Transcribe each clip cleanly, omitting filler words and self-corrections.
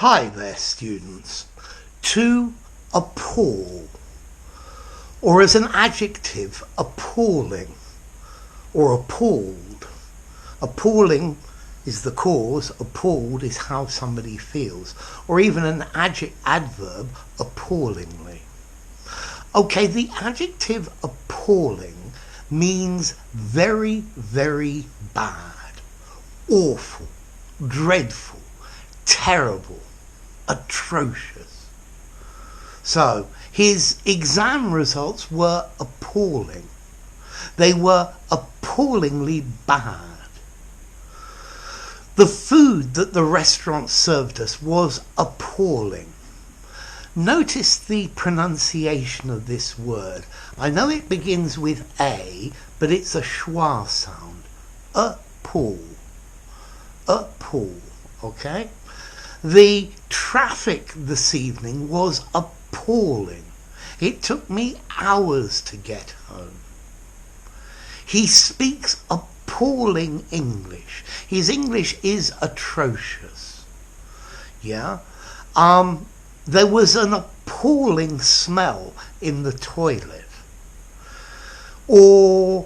Hi there, students. To appall, or as an adjective, appalling or appalled. Appalling is the cause, appalled is how somebody feels, or even an adverb, appallingly. Okay, the adjective appalling means very, very bad, awful, dreadful, terrible, atrocious. So his exam results were appalling. They were appallingly bad. The food that the restaurant served us was appalling. Notice the pronunciation of this word. I know it begins with A, but it's a schwa sound. Appall. Appall. Okay? The traffic this evening was appalling. It took me hours to get home. He speaks appalling English. His English is atrocious. Yeah? There was an appalling smell in the toilet. Or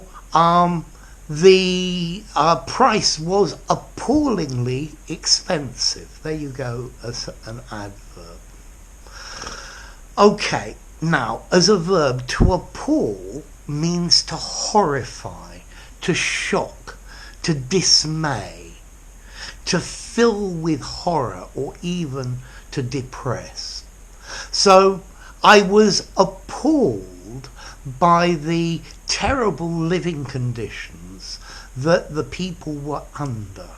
the price was appallingly expensive. There you go, as an adverb. Okay, now, as a verb, to appall means to horrify, to shock, to dismay, to fill with horror, or even to depress. So I was appalled by the terrible living conditions that the people were under.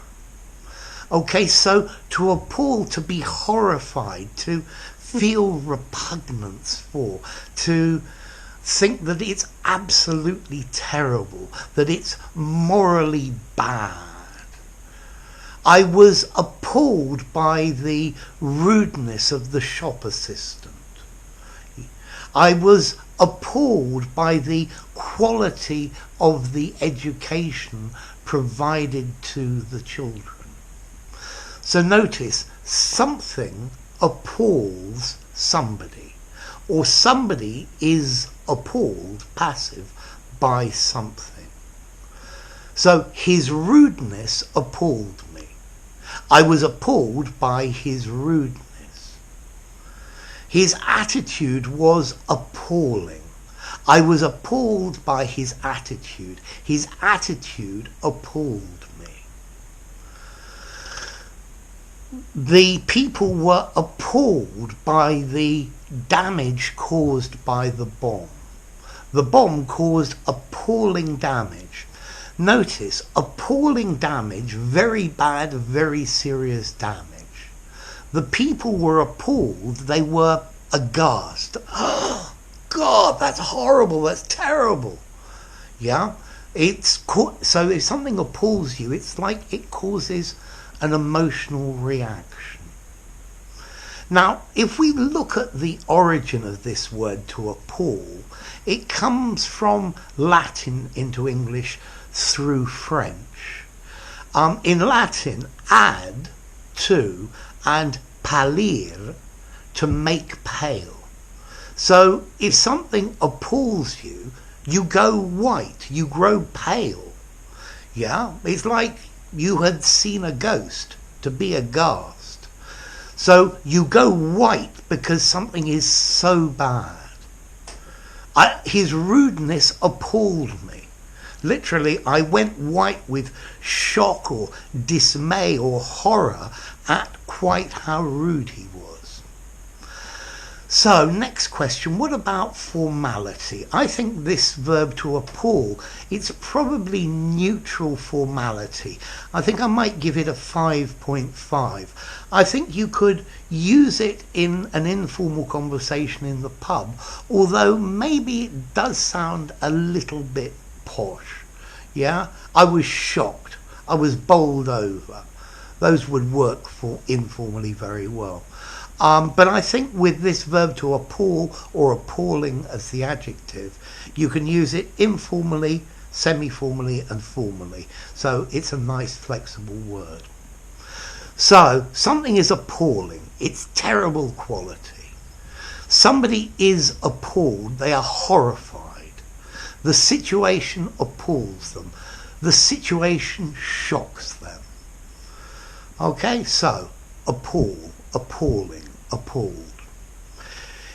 Okay, so to appall, to be horrified, to feel repugnance for, to think that it's absolutely terrible, that it's morally bad. I was appalled by the rudeness of the shop assistant. I was appalled by the quality of the education provided to the children. So notice, something appalls somebody, or somebody is appalled, passive, by something. So his rudeness appalled me. I was appalled by his rudeness. His attitude was appalling. I was appalled by his attitude. His attitude appalled me. The people were appalled by the damage caused by the bomb. The bomb caused appalling damage. Notice, appalling damage, very bad, very serious damage. The people were appalled, they were aghast. Oh, God, that's horrible, that's terrible. Yeah? So if something appalls you, it's like it causes an emotional reaction. Now, if we look at the origin of this word, to appall, it comes from Latin into English through French. In Latin, ad, to, and pallire, to make pale. So if something appalls you, you go white, you grow pale. Yeah, it's like you had seen a ghost, to be aghast. So you go white because something is so bad. His rudeness appalled me. Literally, I went white with shock or dismay or horror at quite how rude he was. So, next question, what about formality? I think this verb to appall, it's probably neutral formality. I think I might give it a 5.5. I think you could use it in an informal conversation in the pub, although maybe it does sound a little bit posh. Yeah, I was shocked. I was bowled over. Those would work for informally very well. But I think with this verb to appall, or appalling as the adjective, you can use it informally, semi-formally and formally. So it's a nice flexible word. So something is appalling. It's terrible quality. Somebody is appalled. They are horrified. The situation appalls them. The situation shocks them. Okay, so appall, appalling, appalled.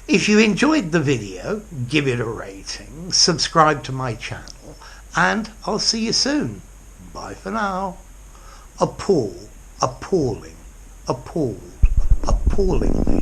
If you enjoyed the video, give it a rating, subscribe to my channel, and I'll see you soon. Bye for now. Appall, appalling, appalled, appallingly.